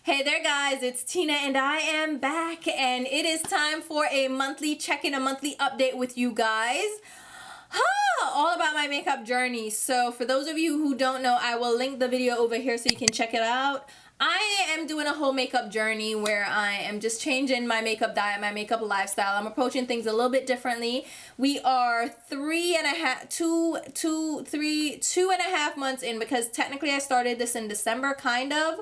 Hey there guys, it's Tina and I am back and it is time for a monthly check-in, a monthly update with you guys. All about my makeup journey. So for those of you who don't know, I will link the video over here so you can check it out. I am doing a whole makeup journey where I am just changing my makeup diet, my makeup lifestyle. I'm approaching things a little bit differently. We are 2.5 months in, because technically I started this in December, kind of.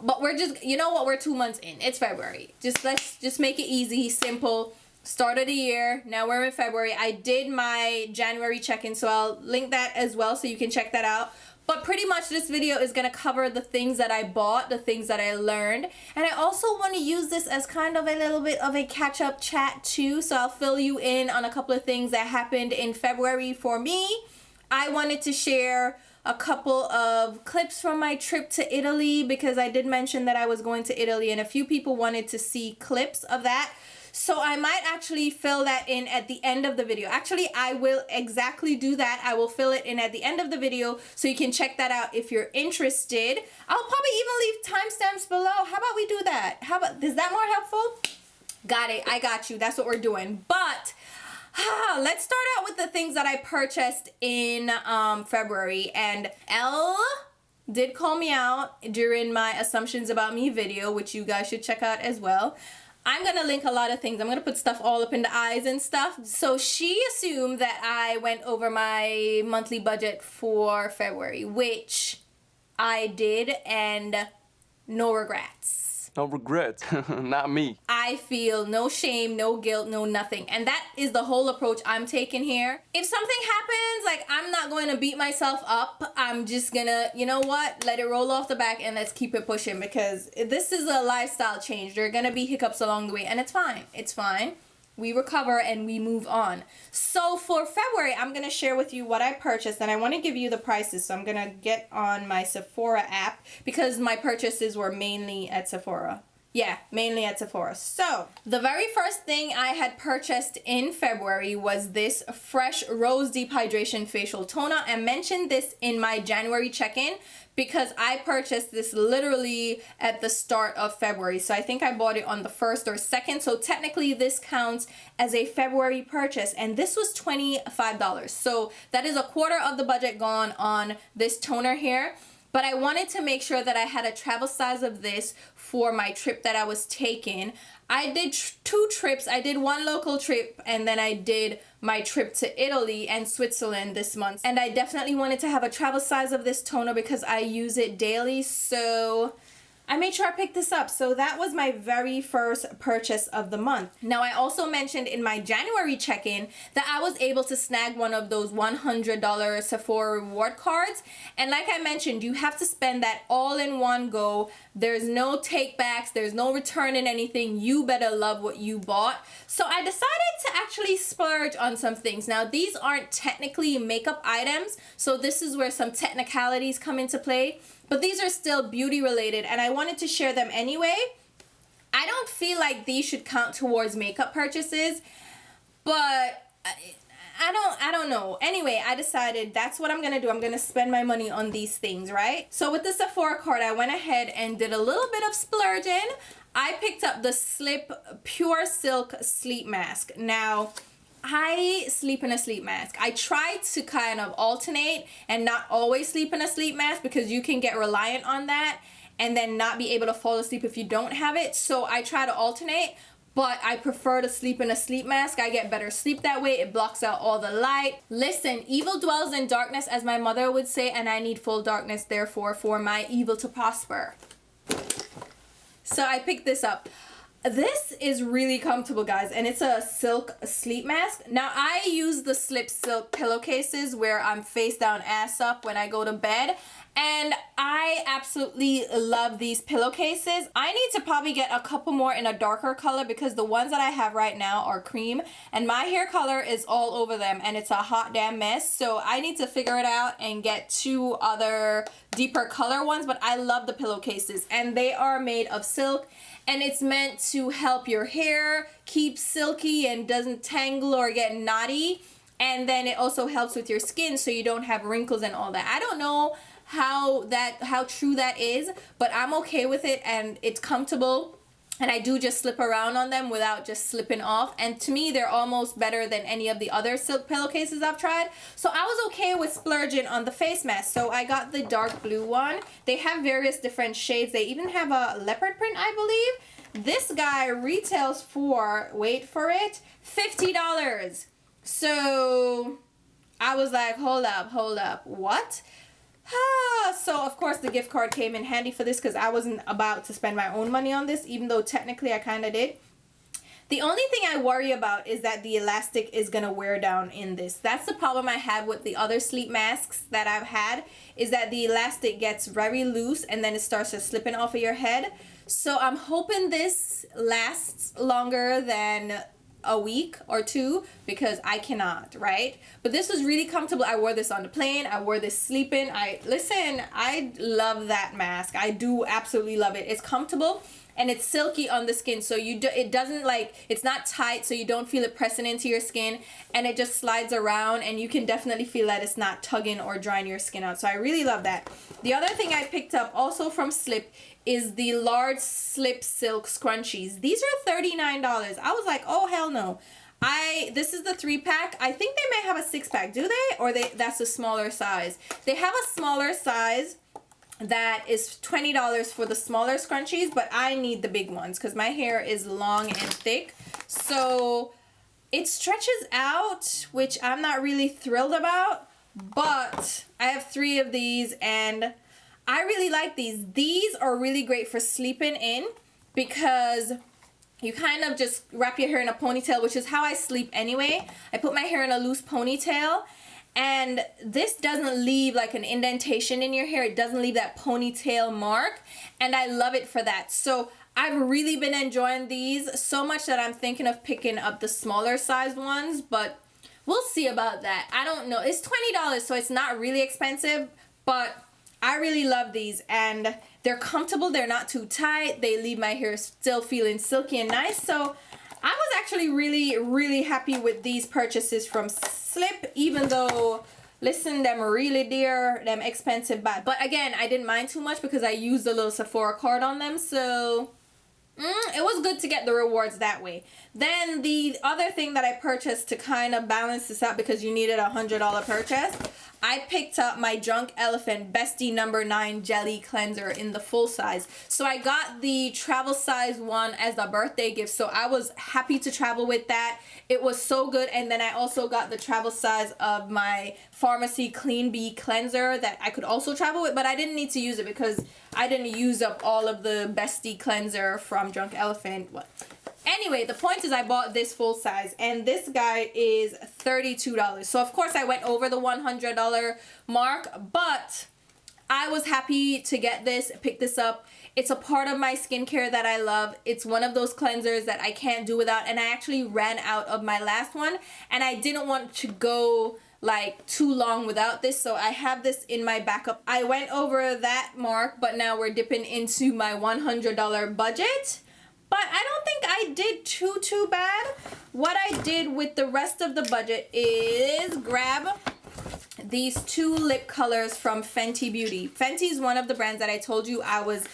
But we're just, you know what, we're 2 months in. It's February. Let's just make it easy, simple. Start of the year. Now we're in February. I did my January check-in, so I'll link that as well so you can check that out. But pretty much this video is going to cover the things that I bought, the things that I learned. And I also want to use this as kind of a little bit of a catch-up chat too. So I'll fill you in on a couple of things that happened in February for me. I wanted to share a couple of clips from my trip to Italy, because I did mention that I was going to Italy and a few people wanted to see clips of that. So I might actually fill that in at the end of the video. Actually, I will exactly do that. I will fill it in at the end of the video so you can check that out if you're interested. I'll probably even leave timestamps below. How about we do that? Is that more helpful? Got it. I got you. That's what we're doing. But let's start out with the things that I purchased in February. And Elle did call me out during my Assumptions About Me video, which you guys should check out as well. I'm going to link a lot of things. I'm going to put stuff all up in the eyes and stuff. So she assumed that I went over my monthly budget for February, which I did, and no regrets. No regrets. Not me. I feel no shame, no guilt, no nothing. And that is the whole approach I'm taking here. If something happens, like, I'm not going to beat myself up. I'm just gonna, you know what, let it roll off the back and let's keep it pushing, because this is a lifestyle change. There are gonna be hiccups along the way, and it's fine. It's fine. We recover and we move on. So for February, I'm going to share with you what I purchased, and I want to give you the prices. So I'm going to get on my Sephora app, because my purchases were mainly at Sephora. Yeah, mainly at Sephora. So the very first thing I had purchased in February was this Fresh Rose Deep Hydration Facial Toner. I mentioned this in my January check-in because I purchased this literally at the start of February. So I think I bought it on the 1st or 2nd. So technically this counts as a February purchase. And this was $25. So that is a quarter of the budget gone on this toner here. But I wanted to make sure that I had a travel size of this for my trip that I was taking. I did 2 trips. I did 1 local trip, and then I did my trip to Italy and Switzerland this month. And I definitely wanted to have a travel size of this toner because I use it daily. So I made sure I picked this up. So that was my very first purchase of the month. Now, I also mentioned in my January check-in that I was able to snag one of those $100 Sephora reward cards. And like I mentioned, you have to spend that all in one go. There's no takebacks. There's no returning anything. You better love what you bought. So I decided to actually splurge on some things. Now, these aren't technically makeup items, so this is where some technicalities come into play. But these are still beauty related, and I wanted to share them anyway. I don't feel like these should count towards makeup purchases, but I don't know. Anyway, I decided that's what I'm gonna do. I'm gonna spend my money on these things, right? So with the Sephora card, I went ahead and did a little bit of splurging. I picked up the Slip Pure Silk Sleep Mask. Now, I sleep in a sleep mask. I try to kind of alternate and not always sleep in a sleep mask, because you can get reliant on that and then not be able to fall asleep if you don't have it. So I try to alternate, but I prefer to sleep in a sleep mask. I get better sleep that way. It blocks out all the light. Listen, evil dwells in darkness, as my mother would say, and I need full darkness, therefore, for my evil to prosper. So I picked this up. This is really comfortable, guys, and it's a silk sleep mask. Now, I use the Slip Silk pillowcases where I'm face down, ass up when I go to bed, and I absolutely love these pillowcases. I need to probably get a couple more in a darker color, because the ones that I have right now are cream, and my hair color is all over them, and it's a hot damn mess. So I need to figure it out and get 2 other deeper color ones, but I love the pillowcases, and they are made of silk. And it's meant to help your hair keep silky and doesn't tangle or get knotty. And then it also helps with your skin so you don't have wrinkles and all that. I don't know how true that is, but I'm okay with it, and it's comfortable. And I do just slip around on them without just slipping off. And to me, they're almost better than any of the other silk pillowcases I've tried. So I was okay with splurging on the face mask. So I got the dark blue one. They have various different shades. They even have a leopard print, I believe. This guy retails for, wait for it, $50. So I was like, hold up, what? So of course the gift card came in handy for this, because I wasn't about to spend my own money on this, even though technically I kind of did. The only thing I worry about is that the elastic is going to wear down in this. That's the problem I have with the other sleep masks that I've had, is that the elastic gets very loose and then it starts just slipping off of your head. So I'm hoping this lasts longer than a week or two, because I cannot, right? But this was really comfortable. I wore this on the plane. I wore this sleeping. I love that mask. I do absolutely love it. It's comfortable and it's silky on the skin, so it doesn't, like, it's not tight, so you don't feel it pressing into your skin, and it just slides around, and you can definitely feel that it's not tugging or drying your skin out. So I really love that. The other thing I picked up also from Slip is the large slip silk scrunchies. These are $39. I was like, oh hell no. This is the 3-pack. I think they may have a 6-pack. Do they? Or that's a smaller size. They have a smaller size that is $20 for the smaller scrunchies, but I need the big ones because my hair is long and thick. So it stretches out, which I'm not really thrilled about, but I have 3 of these and I really like these. These are really great for sleeping in, because you kind of just wrap your hair in a ponytail, which is how I sleep anyway. I put my hair in a loose ponytail, and this doesn't leave like an indentation in your hair. It doesn't leave that ponytail mark, and I love it for that. So I've really been enjoying these so much that I'm thinking of picking up the smaller size ones, but we'll see about that. I don't know. It's $20, so it's not really expensive, but I really love these, and they're comfortable. They're not too tight. They leave my hair still feeling silky and nice. So I was actually really, really happy with these purchases from Slip, even though, listen, them really dear, them expensive bad. But again, I didn't mind too much because I used a little Sephora card on them. So it was good to get the rewards that way. Then the other thing that I purchased to kind of balance this out, because you needed a $100 purchase, I picked up my Drunk Elephant Bestie number 9 Jelly Cleanser in the full size. So I got the travel size one as a birthday gift, so I was happy to travel with that. It was so good. And then I also got the travel size of my Pharmacy Clean Bee Cleanser that I could also travel with, but I didn't need to use it because I didn't use up all of the Bestie Cleanser from Drunk Elephant. Anyway, the point is I bought this full size, and this guy is $32. So of course I went over the $100 mark, but I was happy to get this, pick this up. It's a part of my skincare that I love. It's one of those cleansers that I can't do without, and I actually ran out of my last one, and I didn't want to go like too long without this, so I have this in my backup. I went over that mark, but now we're dipping into my $100 budget. But I don't think I did too bad. What I did with the rest of the budget is grab these 2 lip colors from Fenty Beauty. Fenty is one of the brands that I told you I was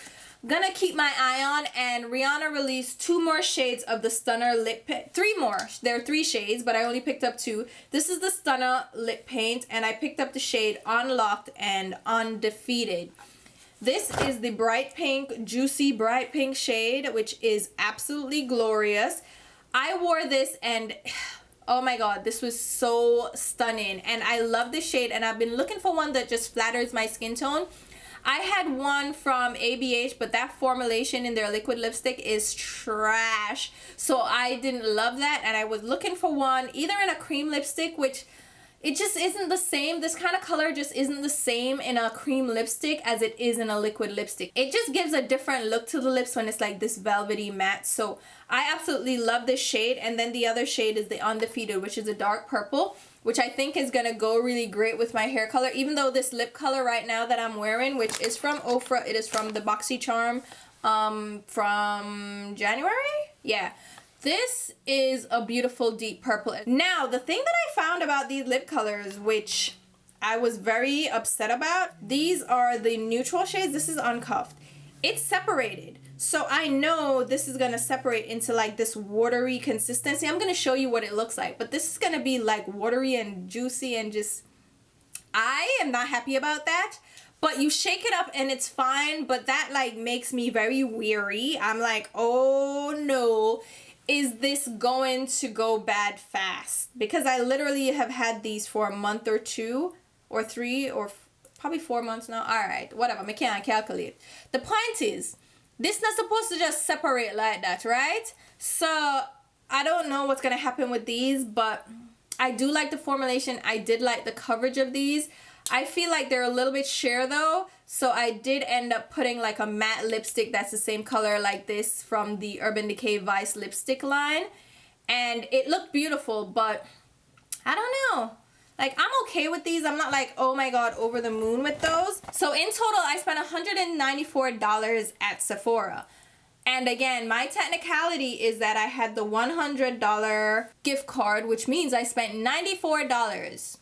gonna keep my eye on, and Rihanna released 2 more shades of the Stunner lip paint. 3 more. There are 3 shades, but I only picked up 2. This is the Stunner lip paint, and I picked up the shade Unlocked and Undefeated. This is the bright pink, juicy bright pink shade, which is absolutely glorious. I wore this and oh my god, this was so stunning, and I love this shade, and I've been looking for one that just flatters my skin tone. I had one from ABH, but that formulation in their liquid lipstick is trash, so I didn't love that, and I was looking for one either in a cream lipstick, which it just isn't the same. This kind of color just isn't the same in a cream lipstick as it is in a liquid lipstick. It just gives a different look to the lips when it's like this velvety matte. So I absolutely love this shade. And then the other shade is the Undefeated, which is a dark purple, which I think is gonna go really great with my hair color. Even though this lip color right now that I'm wearing, which is from Ofra, it is from the BoxyCharm from January? Yeah. This is a beautiful deep purple. Now, the thing that I found about these lip colors, which I was very upset about. These are the neutral shades. This is uncuffed. It's separated. So I know this is going to separate into like this watery consistency. I'm going to show you what it looks like. But this is going to be like watery and juicy and just... I am not happy about that. But you shake it up and it's fine. But that like makes me very weary. I'm like, oh no. Is this going to go bad fast? Because I literally have had these for a month or 2 or 3 or probably 4 months now. All right, whatever. I can't calculate. The point is, this not supposed to just separate like that, right? So I don't know what's going to happen with these, but I do like the formulation. I did like the coverage of these. I feel like they're a little bit sheer though. So I did end up putting like a matte lipstick that's the same color like this from the Urban Decay Vice lipstick line. And it looked beautiful, but I don't know. Like, I'm okay with these. I'm not like, oh my god, over the moon with those. So in total, I spent $194 at Sephora. And again, my technicality is that I had the $100 gift card, which means I spent $94.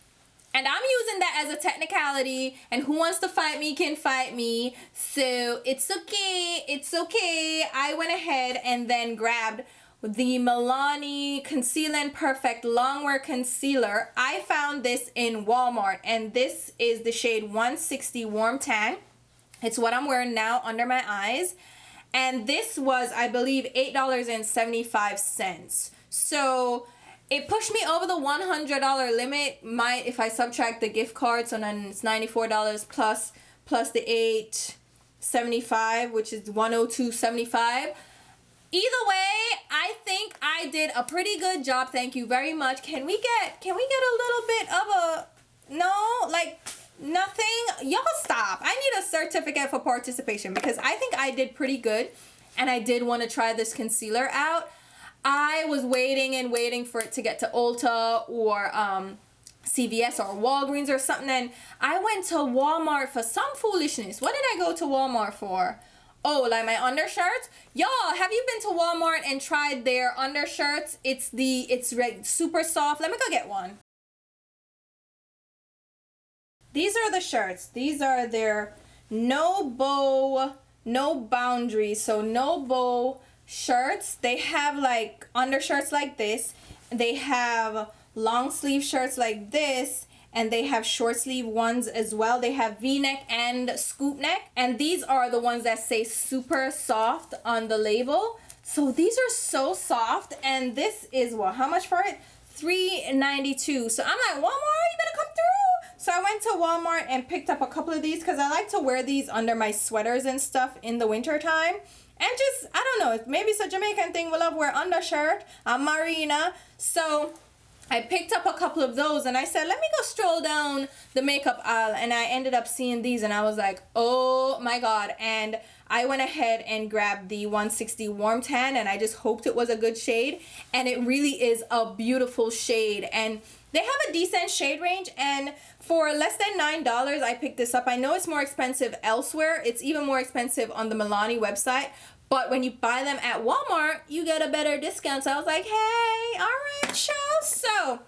And I'm using that as a technicality, and who wants to fight me can fight me. So it's okay. It's okay. I went ahead and then grabbed the MILANI Conceal and Perfect Longwear Concealer. I found this in Walmart, and this is the shade 160 Warm Tan. It's what I'm wearing now under my eyes. And this was, I believe, $8.75. So it pushed me over the $100 limit. If I subtract the gift card, so then it's $94 plus the $8.75, which is $102.75. Either way, I think I did a pretty good job. Thank you very much. Can we get a little bit of a no? Like nothing? Y'all stop. I need a certificate for participation because I think I did pretty good, and I did want to try this concealer out. I was waiting and waiting for it to get to Ulta or CVS or Walgreens or something, and I went to Walmart for some foolishness. What did I go to Walmart for? Oh, like my undershirts? Y'all, have you been to Walmart and tried their undershirts? It's super soft. Let me go get one. These are the shirts. These are their no bow, no boundaries. So no bow shirts. They have like undershirts like this. They have long sleeve shirts like this. And they have short sleeve ones as well. They have V-neck and scoop neck. And these are the ones that say super soft on the label. So these are so soft. And this is what? How much for it? $3.92. So I'm like, Walmart, you better come through. So I went to Walmart and picked up a couple of these because I like to wear these under my sweaters and stuff in the winter time. And just, I don't know, maybe it's a Jamaican thing. We love wear undershirt. I'm Marina. So I picked up a couple of those and I said, let me go stroll down the makeup aisle, and I ended up seeing these and I was like, oh my god. And I went ahead and grabbed the 160 Warm Tan, and I just hoped it was a good shade, and it really is a beautiful shade. And they have a decent shade range, and for less than $9 I picked this up. I know it's more expensive elsewhere. It's even more expensive on the MILANI website. But when you buy them at Walmart, you get a better discount. So I was like, hey, all right, child. So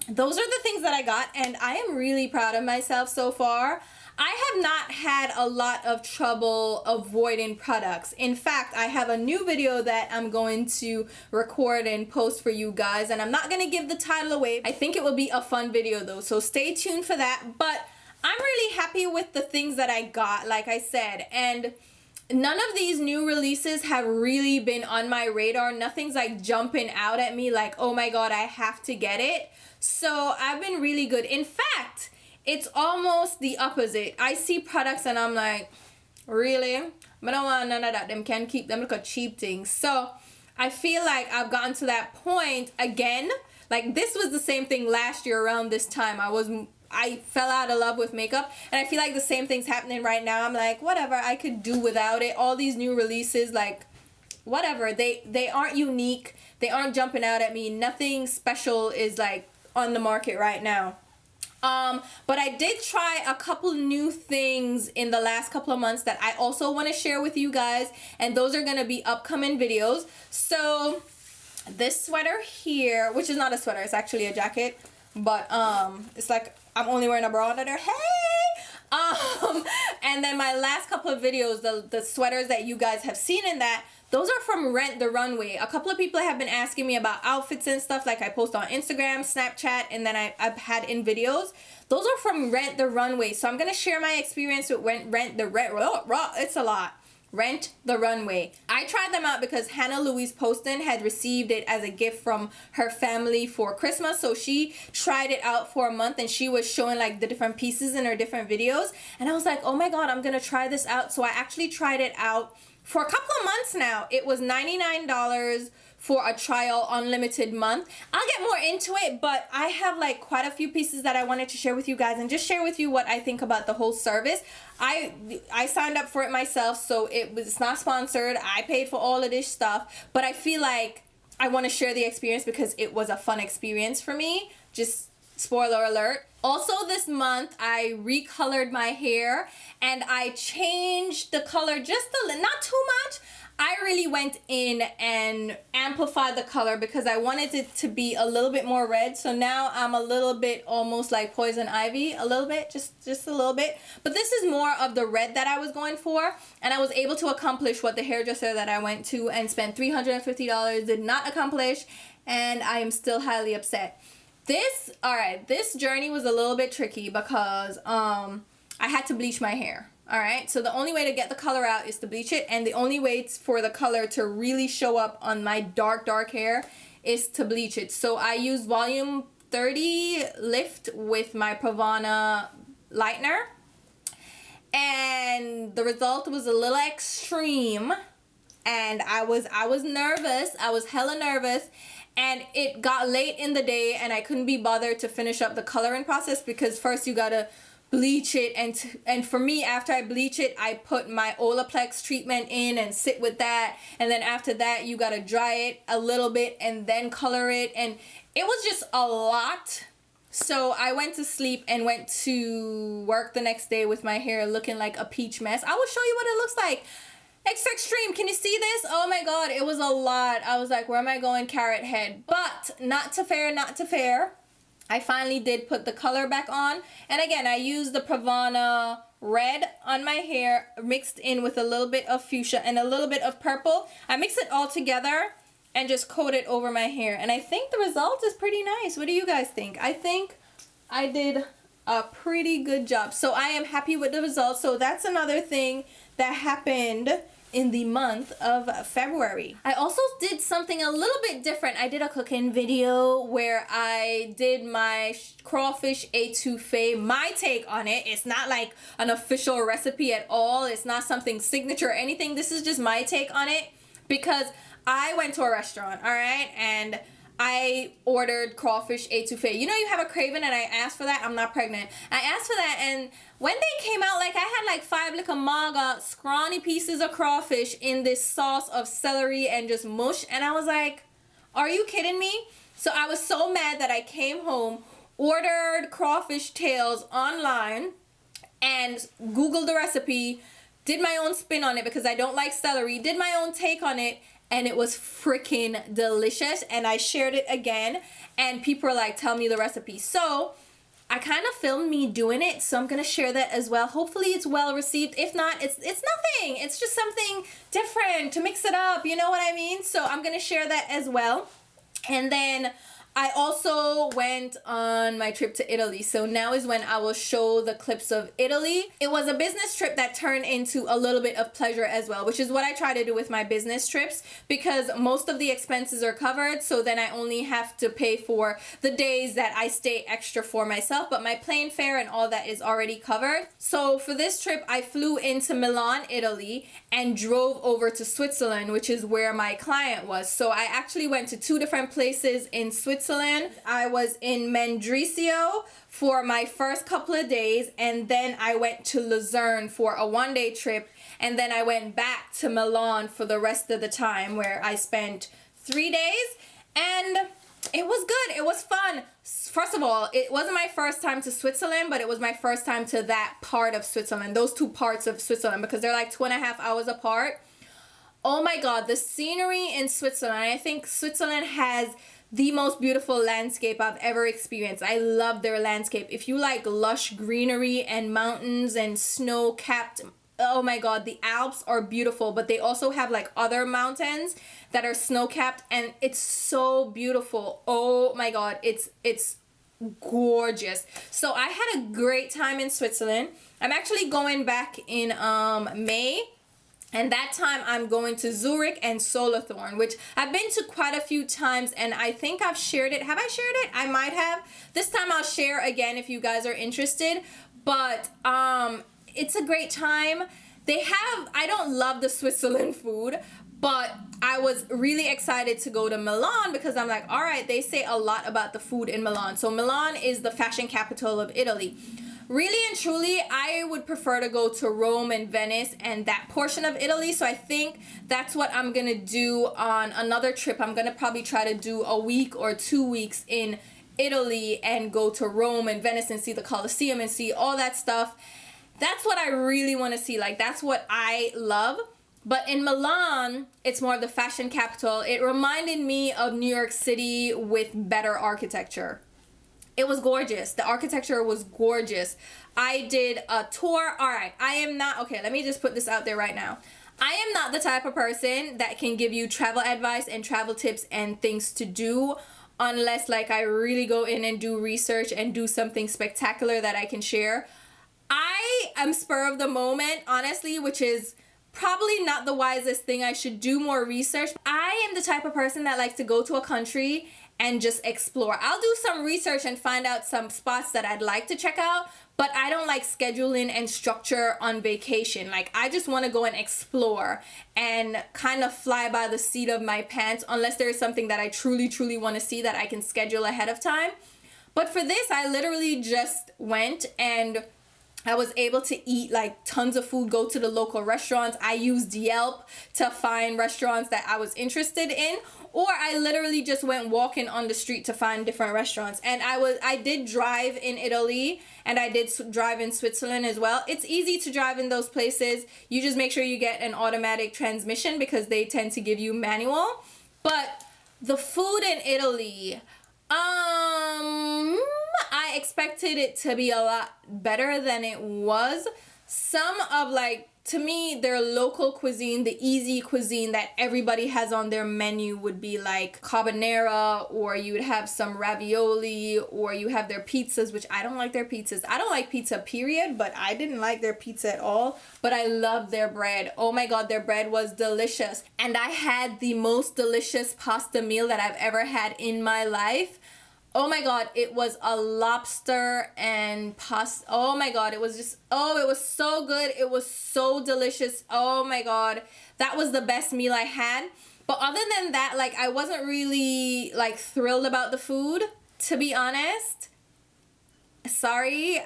those are the things that I got, and I am really proud of myself so far. I have not had a lot of trouble avoiding products. In fact, I have a new video that I'm going to record and post for you guys, and I'm not going to give the title away. I think it will be a fun video though, so stay tuned for that. But I'm really happy with the things that I got, like I said, and none of these new releases have really been on my radar. Nothing's like jumping out at me like, oh my god, I have to get it. So I've been really good. In fact, it's almost the opposite. I see products and I'm like, really? I don't want none of that. Them can keep them like a cheap things. So I feel like I've gotten to that point again. Like this was the same thing last year around this time. I fell out of love with makeup, and I feel like the same thing's happening right now. I'm like, whatever, I could do without it. All these new releases, like, whatever. They aren't unique. They aren't jumping out at me. Nothing special is, like, on the market right now. But I did try a couple new things in the last couple of months that I also want to share with you guys, and those are going to be upcoming videos. So this sweater here, which is not a sweater, it's actually a jacket. but it's like I'm only wearing a bra under there. Hey! And then my last couple of videos, the sweaters that you guys have seen in that, those are from Rent the Runway. A couple of people have been asking me about outfits and stuff, like I post on Instagram, Snapchat, and then I've had in videos. Those are from Rent the Runway. So I'm going to share my experience with Rent the Runway. I tried them out because Louise Poston had received it as a gift from her family for Christmas. So she tried it out for a month and she was showing like the different pieces in her different videos. And I was like, oh my God, I'm going to try this out. So I actually tried it out for a couple of months now. It was $99 for a trial unlimited month. I'll get more into it, but I have like quite a few pieces that I wanted to share with you guys and just share with you what I think about the whole service. I signed up for it myself, so it's not sponsored. I paid for all of this stuff, but I feel like I want to share the experience because it was a fun experience for me. Just spoiler alert. Also this month I recolored my hair and I changed the color just not too much. I really went in and amplified the color because I wanted it to be a little bit more red. So now I'm a little bit almost like Poison Ivy, a little bit, just a little bit. But this is more of the red that I was going for. And I was able to accomplish what the hairdresser that I went to and spent $350 did not accomplish. And I am still highly upset. This journey was a little bit tricky because I had to bleach my hair. Alright, so the only way to get the color out is to bleach it, and the only way for the color to really show up on my dark hair is to bleach it. So I used volume 30 lift with my Pravana lightener, and the result was a little extreme, and I was nervous. I was hella nervous. And it got late in the day and I couldn't be bothered to finish up the coloring process because first you gotta bleach it, and for me, after I bleach it, I put my Olaplex treatment in and sit with that, and then after that you gotta dry it a little bit and then color it, and it was just a lot. So I went to sleep and went to work the next day with my hair looking like a peach mess. I will show you what it looks like. Extra extreme. Can you see this? Oh my God, it was a lot. I was like, where am I going, carrot head? But not to fair. I finally did put the color back on. And again, I used the Pravana red on my hair mixed in with a little bit of fuchsia and a little bit of purple. I mix it all together and just coat it over my hair. And I think the result is pretty nice. What do you guys think? I think I did a pretty good job. So I am happy with the results. So that's another thing that happened in the month of February. I also did something a little bit different. I did a cooking video where I did my crawfish etouffee, my take on it. It's not like an official recipe at all. It's not something signature or anything. This is just my take on it because I went to a restaurant, all right, and I ordered crawfish etouffee. You know, you have a craving, and I asked for that. I'm not pregnant. I asked for that, and when they came out, like I had like 5 little maga scrawny pieces of crawfish in this sauce of celery and just mush, and I was like, are you kidding me? So I was so mad that I came home, ordered crawfish tails online, and Googled the recipe, did my own spin on it because I don't like celery, did my own take on it, and it was freaking delicious. And I shared it again, and people were like, tell me the recipe. So I kind of filmed me doing it, so I'm gonna share that as well. Hopefully it's well received. If not, it's nothing. It's just something different to mix it up, you know what I mean? So I'm gonna share that as well. And then I also went on my trip to Italy. So now is when I will show the clips of Italy. It was a business trip that turned into a little bit of pleasure as well, which is what I try to do with my business trips because most of the expenses are covered. So then I only have to pay for the days that I stay extra for myself, but my plane fare and all that is already covered. So for this trip, I flew into Milan, Italy, and drove over to Switzerland, which is where my client was. So I actually went to 2 different places in Switzerland. I was in Mendrisio for my first couple of days, and then I went to Lucerne for a 1-day trip, and then I went back to Milan for the rest of the time, where I spent 3 days, and it was good. It was fun. First of all, it wasn't my first time to Switzerland, but it was my first time to that part of Switzerland, those 2 parts of Switzerland, because they're like 2.5 hours apart. Oh my God, the scenery in Switzerland. I think Switzerland has the most beautiful landscape I've ever experienced. I love their landscape. If you like lush greenery and mountains and snow-capped, oh my god, the Alps are beautiful, but they also have like other mountains that are snow-capped, and it's so beautiful. Oh my god, it's gorgeous. So I had a great time in Switzerland. I'm actually going back in May. And that time I'm going to Zurich and Solothurn, which I've been to quite a few times, and I think I've shared it. Have I shared it? I might have. This time I'll share again if you guys are interested. But it's a great time. I don't love the Switzerland food, but I was really excited to go to Milan because I'm like, all right, they say a lot about the food in Milan. So Milan is the fashion capital of Italy. Really and truly, I would prefer to go to Rome and Venice and that portion of Italy. So I think that's what I'm going to do on another trip. I'm going to probably try to do a week or 2 weeks in Italy and go to Rome and Venice and see the Colosseum and see all that stuff. That's what I really want to see. Like, that's what I love. But in Milan, it's more of the fashion capital. It reminded me of New York City with better architecture. It was gorgeous. The architecture was gorgeous. I did a tour. All right, I am not, okay, let me just put this out there right now. I am not the type of person that can give you travel advice and travel tips and things to do unless like I really go in and do research and do something spectacular that I can share. I am spur of the moment, honestly, which is probably not the wisest thing. I should do more research. I am the type of person that likes to go to a country and just explore. I'll do some research and find out some spots that I'd like to check out, but I don't like scheduling and structure on vacation. Like, I just want to go and explore and kind of fly by the seat of my pants unless there's something that I truly want to see that I can schedule ahead of time. But for this, I literally just went and I was able to eat like tons of food, go to the local restaurants. I used Yelp to find restaurants that I was interested in, or I literally just went walking on the street to find different restaurants. And I did drive in Italy, and I did drive in Switzerland as well. It's easy to drive in those places. You just make sure you get an automatic transmission because they tend to give you manual. But the food in Italy, I expected it to be a lot better than it was. Some of, like, to me, their local cuisine, the easy cuisine that everybody has on their menu would be like carbonara, or you would have some ravioli, or you have their pizzas, which I don't like their pizzas. I don't like pizza, period, but I didn't like their pizza at all. But I love their bread. Oh my god, their bread was delicious. And I had the most delicious pasta meal that I've ever had in my life. Oh my god, it was a lobster and pasta. Oh my god, it was just, oh, it was so good. It was so delicious. Oh my god, that was the best meal I had. But other than that, like, I wasn't really like thrilled about the food, to be honest. Sorry.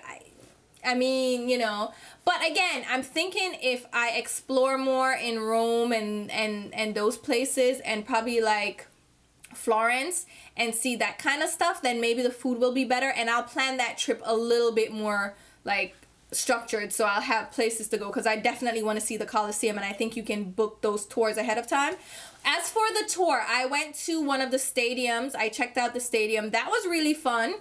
I mean, you know, but again, I'm thinking if I explore more in Rome and those places, and probably like Florence, and see that kind of stuff, then maybe the food will be better, and I'll plan that trip a little bit more like structured, so I'll have places to go, because I definitely want to see the Colosseum, and I think you can book those tours ahead of time. As for the tour, I went to one of the stadiums. I checked out the stadium. That was really fun.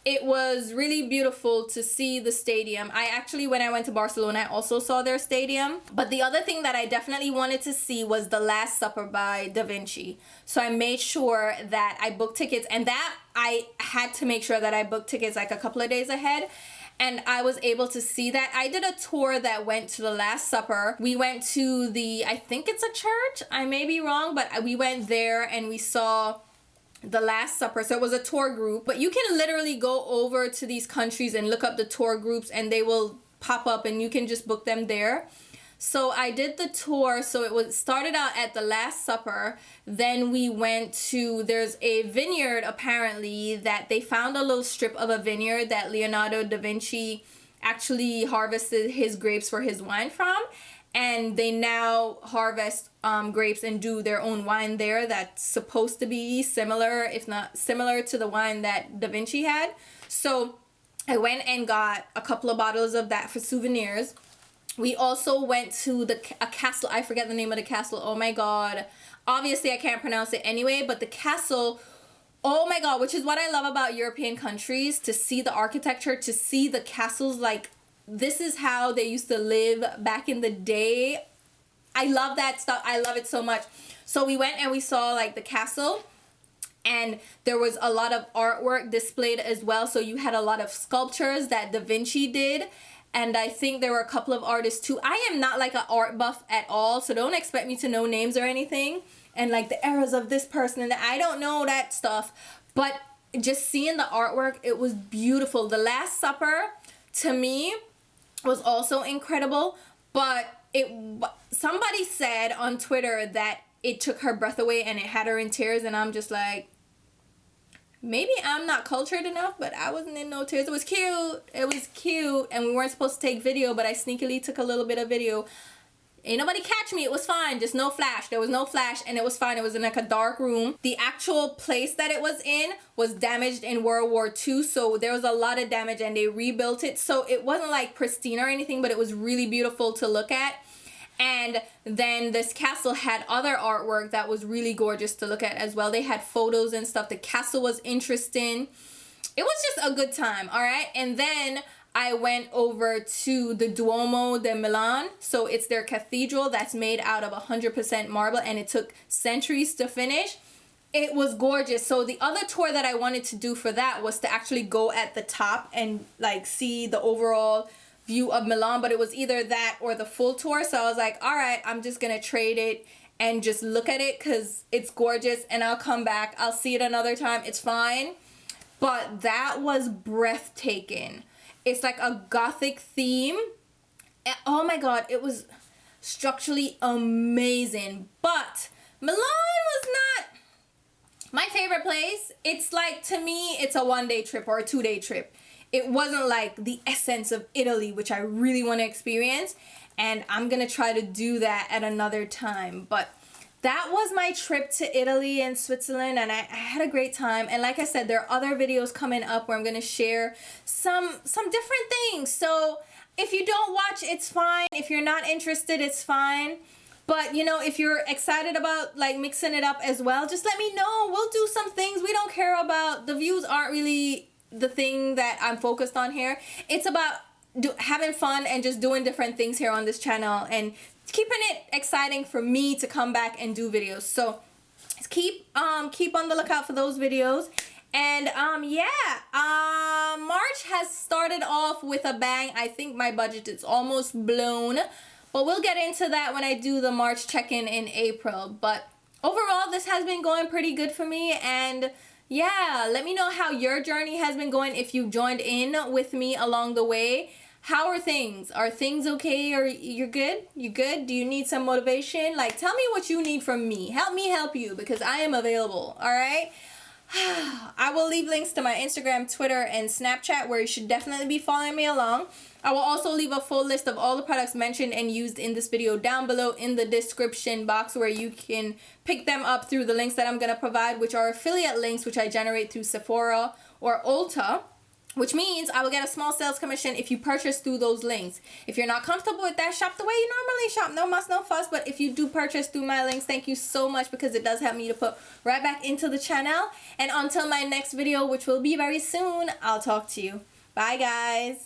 It was really beautiful to see the stadium. I actually, when I went to Barcelona, I also saw their stadium. But the other thing that I definitely wanted to see was The Last Supper by Da Vinci. So I made sure that I booked tickets, and that I had to make sure that I booked tickets like a couple of days ahead. And I was able to see that. I did a tour that went to The Last Supper. We went to I think it's a church. I may be wrong, but we went there and we saw The Last Supper. So it was a tour group, but you can literally go over to these countries and look up the tour groups, and they will pop up and you can just book them there. So I did the tour. So it started out at The Last Supper. Then we went to, there's a vineyard apparently that they found, a little strip of a vineyard that Leonardo da Vinci actually harvested his grapes for his wine from. And they now harvest grapes and do their own wine there that's supposed to be similar, if not similar, to the wine that Da Vinci had. So I went and got a couple of bottles of that for souvenirs. We also went to a castle. I forget the name of the castle. Oh my god. Obviously, I can't pronounce it anyway, but the castle Oh my god, which is what I love about European countries, to see the architecture, to see the castles. Like, this is how they used to live back in the day. I love that stuff. I love it so much. So we went and we saw like the castle, and there was a lot of artwork displayed as well. So you had a lot of sculptures that Da Vinci did, and I think there were a couple of artists too. I am not like an art buff at all, so don't expect me to know names or anything, and like the eras of this person and that. I don't know that stuff, but just seeing the artwork, it was beautiful. The Last Supper to me was also incredible, but somebody said on Twitter that it took her breath away and it had her in tears, and I'm just like, maybe I'm not cultured enough, but I wasn't in no tears. It was cute. It was cute, and we weren't supposed to take video, but I sneakily took a little bit of video. Ain't nobody catch me. It was fine. Just no flash. There was no flash, and it was fine. It was in like a dark room. The actual place that it was in was damaged in World War II, so there was a lot of damage, and they rebuilt it. So it wasn't like pristine or anything, but it was really beautiful to look at. And then this castle had other artwork that was really gorgeous to look at as well. They had photos and stuff. The castle was interesting. It was just a good time, all right? And then I went over to the Duomo de Milan. So it's their cathedral that's made out of 100% marble, and it took centuries to finish. It was gorgeous. So the other tour that I wanted to do for that was to actually go at the top and like see the overall view of Milan, but it was either that or the full tour. So I was like, all right, I'm just gonna trade it and just look at it because it's gorgeous, and I'll come back. I'll see it another time. It's fine. But that was breathtaking. It's like a gothic theme. And oh my god, it was structurally amazing. But Milan was not my favorite place. It's like, to me, it's a 1-day trip or a 2-day trip. It wasn't like the essence of Italy, which I really want to experience, and I'm gonna try to do that at another time. But that was my trip to Italy and Switzerland, and I had a great time. And like I said, there are other videos coming up where I'm gonna share some different things. So if you don't watch, it's fine. If you're not interested, it's fine. But you know, if you're excited about like mixing it up as well, just let me know. We'll do some things. We don't care about the views. Aren't really the thing that I'm focused on here. It's about having fun and just doing different things here on this channel and keeping it exciting for me to come back and do videos. So keep on the lookout for those videos. And March has started off with a bang. I think my budget is almost blown, but we'll get into that when I do the March check-in in April. But overall, this has been going pretty good for me, and yeah, let me know how your journey has been going if you joined in with me along the way. How are things? Are things okay? Or you're good? You good? Do you need some motivation? Like, tell me what you need from me. Help me help you, because I am available, all right? I will leave links to my Instagram, Twitter, and Snapchat, where you should definitely be following me along. I will also leave a full list of all the products mentioned and used in this video down below in the description box, where you can pick them up through the links that I'm going to provide, which are affiliate links, which I generate through Sephora or Ulta, which means I will get a small sales commission if you purchase through those links. If you're not comfortable with that, shop the way you normally shop. No muss, no fuss. But if you do purchase through my links, thank you so much, because it does help me to put right back into the channel. And until my next video, which will be very soon, I'll talk to you. Bye, guys.